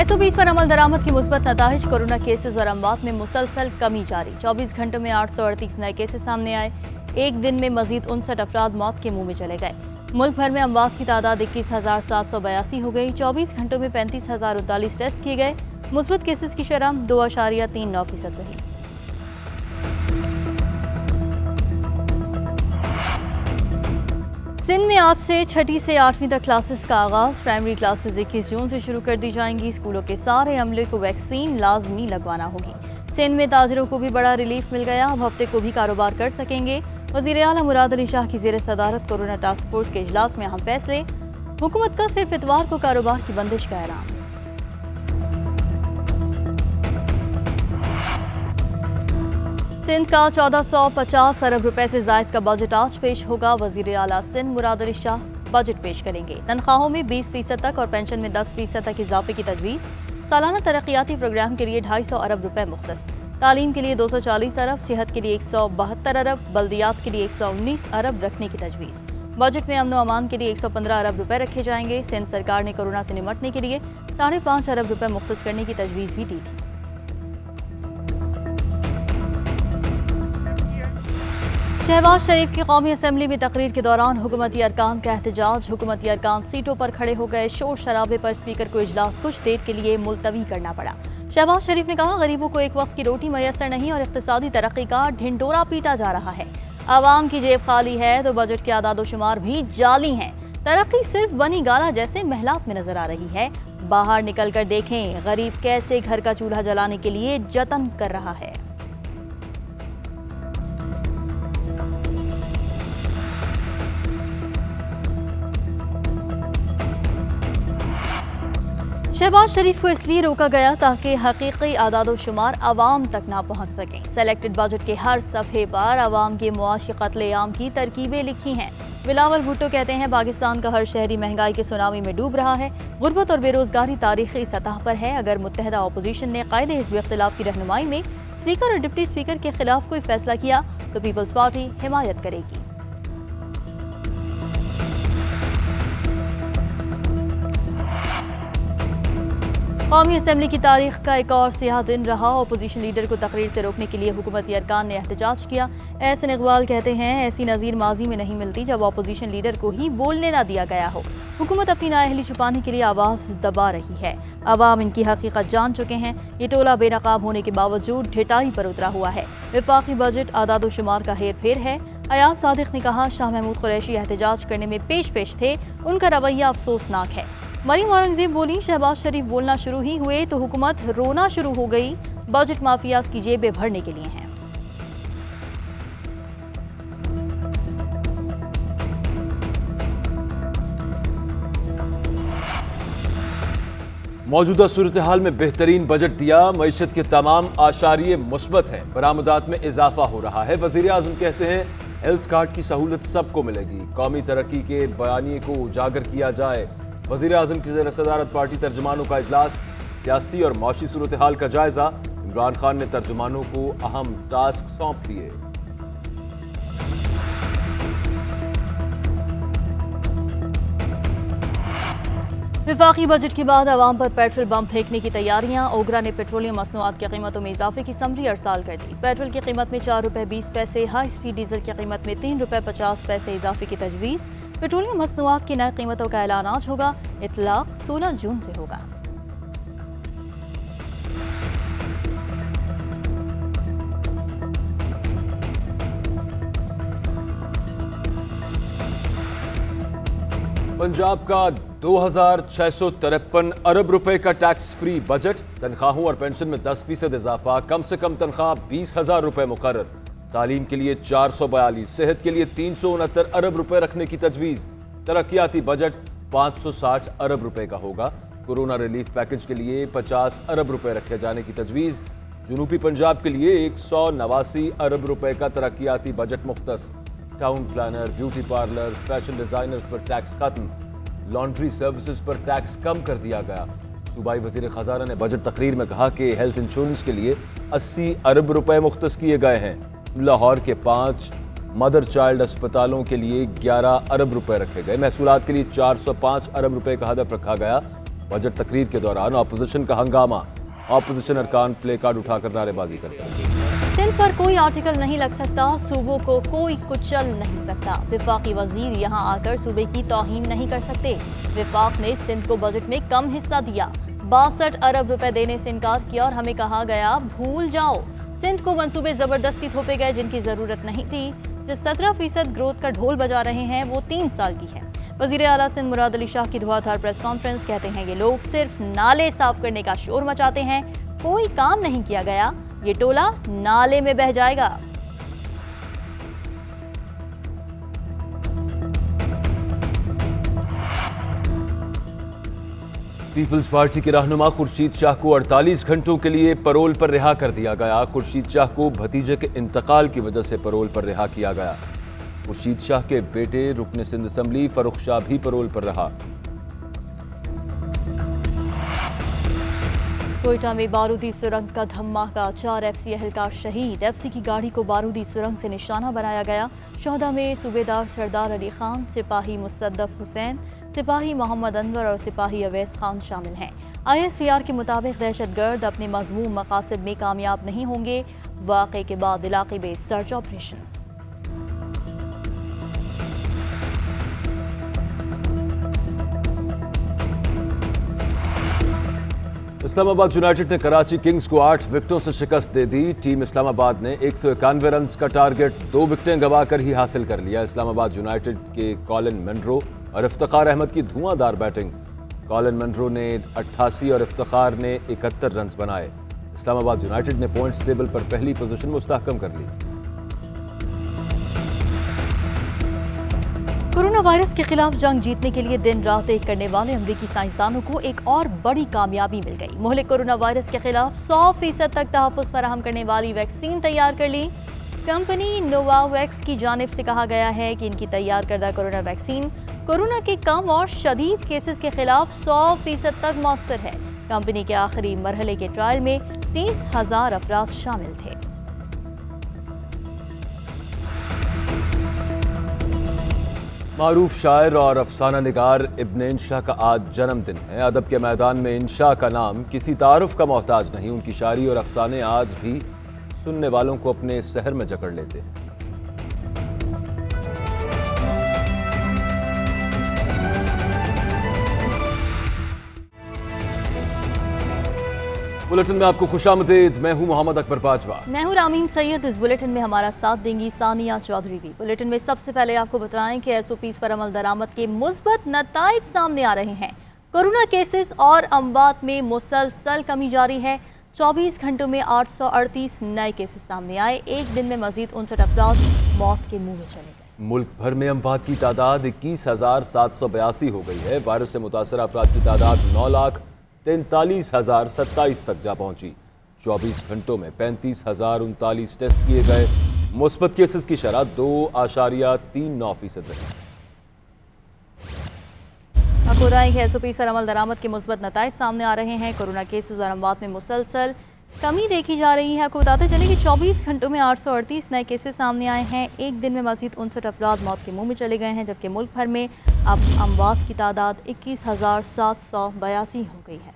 SOPs पर अमल दरामद की मुस्बत नताइज। कोरोना केसेस और अमवात में मुसलसल कमी जारी। 24 घंटों में 838 नए केसेस सामने आए। एक दिन में मजीद 59 अफराद मौत के मुंह में चले गए। मुल्क भर में अमवात की तादाद 21,782 हो गई। 24 घंटों में 35,039 टेस्ट किए गए। मुस्बत केसेस की शरह 2.39% रही। सिंध में आज से 6ठी से 8वीं तक क्लासेस का आगाज। प्राइमरी क्लासेस 21 जून से शुरू कर दी जाएंगी। स्कूलों के सारे अमले को वैक्सीन लाजमी लगवाना होगी। सिंध में ताजिरों को भी बड़ा रिलीफ मिल गया। अब हफ्ते को भी कारोबार कर सकेंगे। वज़ीर आला मुराद अली शाह की ज़ेर सदारत कोरोना टास्क फोर्स के इजलास में अहम फैसले। हुकूमत का सिर्फ इतवार को कारोबार की बंदिश का ऐलान। सिंध का 1450 अरब रुपए से जायद का बजट आज पेश होगा। वज़ीर आला सिंध मुराद अली शाह बजट पेश करेंगे। तनख्वाहों में 20% तक और पेंशन में 10% तक इजाफे की तजवीज़। सालाना तरक्याती प्रोग्राम के लिए 250 अरब रुपए मुख्तस। तालीम के लिए 240 अरब, सेहत के लिए 172 अरब, बल्दियात के लिए 119 अरब रखने की तजवीज़। बजट में अमन व अमान के लिए 115 अरब रुपए रखे जाएंगे। सिंध सरकार ने कोरोना से निमटने के लिए 5.5 अरब रुपए मुख्तस करने की तजवीज़ भी दी थी। शहबाज शरीफ की कौमी असम्बली में तकरीर के दौरान हुकूमती अरकान का एहतजाज। हुकूमती अरकान सीटों पर खड़े हो गए। शोर शराबे पर स्पीकर को इजलास कुछ देर के लिए मुलतवी करना पड़ा। शहबाज शरीफ ने कहा, गरीबों को एक वक्त की रोटी मैसर नहीं और इक्तिसादी तरक्की का ढिंडोरा पीटा जा रहा है। आवाम की जेब खाली है तो बजट के आदादोशुमार भी जाली हैं। तरक्की सिर्फ बनी गाला जैसे महलात में नजर आ रही है। बाहर निकल कर देखें, गरीब कैसे घर का चूल्हा जलाने के लिए जतन कर रहा है। शहबाज शरीफ को इसलिए रोका गया ताकि हकीकी आदादोशुमार आवाम तक ना पहुंच सकें। सेलेक्टेड बजट के हर सफ़े पर आवाम के मुआशी कत्लेआम की तरकीबें लिखी हैं। बिलावल भुट्टो कहते हैं, पाकिस्तान का हर शहरी महंगाई के सुनामी में डूब रहा है। गुर्बत और बेरोजगारी तारीखी सतह पर है। अगर मुत्तहदा अपोजिशन ने कायदे हिज़्ब इख्तिलाफ की रहनुमाई में स्पीकर और डिप्टी स्पीकर के खिलाफ कोई फैसला किया तो पीपल्स पार्टी हिमायत करेगी। कौमी असम्बली की तारीख का एक और सियाह दिन रहा। अपोजिशन लीडर को तकरीर से रोकने के लिए हुकूमती अरकान ने एहतजाज किया। एहसन इकबाल कहते हैं, ऐसी नज़ीर माजी में नहीं मिलती जब अपोजिशन लीडर को ही बोलने ना दिया गया हो। हुकूमत अपनी नाअहली छुपाने के लिए आवाज़ दबा रही है। अवाम इनकी हकीकत जान चुके हैं। ये टोला बेनकाब होने के बावजूद ढिठाई पर उतरा हुआ है। वफाकी बजट आदादोशुमार का हेर फेर है। अयाज सादिक ने कहा, शाह महमूद कुरैशी एहतजाज करने में पेश थे। उनका रवैया अफसोसनाक है। मरीम औरंगजेब बोली, शहबाज शरीफ बोलना शुरू ही हुए तो हुकूमत रोना शुरू हो गई। बजट माफियाज की जेबें भरने के लिए हैं। मौजूदा सूरत हाल में बेहतरीन बजट दिया। मईशत के तमाम आशारिये मुस्बत हैं। बरामदात में इजाफा हो रहा है। वजीर आजम कहते हैं, हेल्थ कार्ड की सहूलत सबको मिलेगी। कौमी तरक्की के बयानिए को उजागर किया जाए। वज़ीर आज़म की ज़ेर सदारत पार्टी तर्जुमानों का इजलास। सियासी और मौशी सूरत हाल का जायजा। इमरान खान ने तर्जुमानों को अहम टास्क सौंप दिए। वफाकी बजट के बाद आवाम पर पेट्रोल बम फेंकने की तैयारियां। ओगरा ने पेट्रोलियम मसनूआत की कीमतों में इजाफे की समरी अरसाल कर दी। पेट्रोल की कीमत में 4 रुपये 20 पैसे, हाई स्पीड डीजल की कीमत में 3 रुपये 50 पैसे इजाफे की तजवीज़। पेट्रोलियम मसनूआत की नई कीमतों का ऐलान आज होगा। इतलाक 16 जून से होगा। पंजाब का 2,653 अरब रुपए का टैक्स फ्री बजट। तनख्वाहों और पेंशन में 10% इजाफा। कम से कम तनख्वाह 20,000 रुपए मुकर्रर। तालीम के लिए 442, सेहत के लिए 369 अरब रुपए रखने की तजवीज़। तरक्याती बजट 560 अरब रुपए का होगा। कोरोना रिलीफ पैकेज के लिए 50 अरब रुपए रखे जाने की तजवीज़। जनूबी पंजाब के लिए 189 अरब रुपए का तरक्याती बजट मुख्तस। Town planner, beauty parlour, fashion designers पर टैक्स खत्म। लॉन्ड्री सर्विसेज पर टैक्स कम कर दिया गया। सूबाई वजीर खजाना ने बजट तकरीर में कहा कि हेल्थ इंश्योरेंस के लिए 80 अरब रुपए मुख्तस किए गए हैं। लाहौर के 5 मदर चाइल्ड अस्पतालों के लिए 11 अरब रुपए रखे गए। महसूलात के लिए 405 अरब रुपए का हदफ रखा गया। बजट तकरीर के दौरान अपोजिशन का हंगामा, अपोजिशन अरकान प्ले कार्ड उठाकर नारेबाजी करते हैं। सिंध पर कोई आर्टिकल नहीं लग सकता, सूबों को कोई कुचल नहीं सकता। विफाकी वजीर यहां आकर सूबे की तौहीन नहीं कर सकते। विफाक ने सिंध को बजट में कम हिस्सा दिया, 62 अरब रुपए देने से इनकार किया और हमें कहा गया भूल जाओ। सिंध को मंसूबे जबरदस्ती थोपे गए जिनकी जरूरत नहीं थी। जो 17% ग्रोथ का ढोल बजा रहे हैं वो 3 साल की है। वजीर आला सिंध मुराद अली शाह की धुआंधार प्रेस कॉन्फ्रेंस, कहते हैं ये लोग सिर्फ नाले साफ करने का शोर मचाते हैं, कोई काम नहीं किया गया, ये टोला नाले में बह जाएगा। पीपल्स पार्टी के रहनुमा खुर्शीद शाह को 48 घंटों के लिए परोल पर रिहा कर दिया गया। खुर्शीद शाह को भतीजे के इंतकाल की वजह से परोल पर रिहा किया गया। खुर्शीद शाह के बेटे रुकन सिंध असम्बली फरुख शाह भी परोल पर रहा। कोयटा में बारूदी सुरंग का धमाका, 4 FC एहलकार शहीद। FC की गाड़ी को बारूदी सुरंग से निशाना बनाया गया। शोहदा में सूबेदार सरदार अली खान, सिपाही मुसद्दफ हुसैन, सिपाही मोहम्मद अनवर और सिपाही अवैस खान शामिल हैं। ISPR के मुताबिक दहशतगर्द अपने मज़मूम मकासद में कामयाब नहीं होंगे। वाक़े के बाद इलाके में सर्च ऑपरेशन। इस्लामाबाद यूनाइटेड ने कराची किंग्स को 8 विकेटों से शिकस्त दे दी। टीम इस्लामाबाद ने 191 रन का टारगेट 2 विकेटें गंवाकर ही हासिल कर लिया। इस्लामाबाद यूनाइटेड के कॉलिन मनरो और इफ्तिखार अहमद की धुआंधार बैटिंग। कॉलिन मनरो ने 88 और इफ्तिखार ने 71 रन बनाए। इस्लामाबाद यूनाइटेड ने पॉइंट्स टेबल पर पहली पोजीशन मुस्तहकम कर ली। कोरोना वायरस के खिलाफ जंग जीतने के लिए दिन रात एक करने वाले अमरीकी साइंसदानों को एक और बड़ी कामयाबी मिल गई। मुहलिक कोरोना वायरस के खिलाफ 100% तक तहफ़्फ़ुज़ फराहम करने वाली वैक्सीन तैयार कर ली। कंपनी नोवावैक्स की जानिब से कहा गया है कि इनकी तैयार करदा कोरोना वैक्सीन कोरोना के कम और शदीद केसेस के खिलाफ 100% तक मौसर है। कंपनी के आखिरी मरहले के ट्रायल में 30,000 अफराद शामिल थे। मारूफ शायर और अफसाना निगार इब्ने इंशा का आज जन्मदिन है। अदब के मैदान में इंशा का नाम किसी तारुफ का मोहताज नहीं। उनकी शायरी और अफसाने आज भी सुनने वालों को अपने सहर में जकड़ लेते हैं। बुलेटिन में आपको खुशामदीद। मैं हूं मोहम्मद अकबर पाजवा। मैं हूं रामीन सैयद। इस बुलेटिन में हमारा साथ देंगी सानिया चौधरी भी। बुलेटिन में सबसे पहले आपको बताएं कि SOPs पर अमल दरामद के मुस्बत नताइज सामने आ रहे हैं। कोरोना केसेस और अमवात में मुसलसल कमी जारी है। 24 घंटों में 838 नए केसेस सामने आए। एक दिन में मजीद 59 अफराद मौत के मुंह में चले गए। मुल्क भर में अमवात की तादाद 21,782 हो गई है। वायरस से मुतासर अफराद की तादाद 9,43,027 तक जा पहुंची। 24 घंटों में 35,039 टेस्ट किए गए। मुस्बत केसेस की शरह 2.39% रही। आपको बताएं कि SOPs पर अमल दरामद के मुस्बत नताइज सामने आ रहे हैं। कोरोना केसेस और अमवात में मुसलसल कमी देखी जा रही है। आपको बताते चले कि 24 घंटों में 838 नए केसेस सामने आए हैं। एक दिन में मजीद 59 अफराद मौत के मुंह में चले गए हैं, जबकि मुल्क भर में अब अमवात की तादाद 21,782 हो गई है।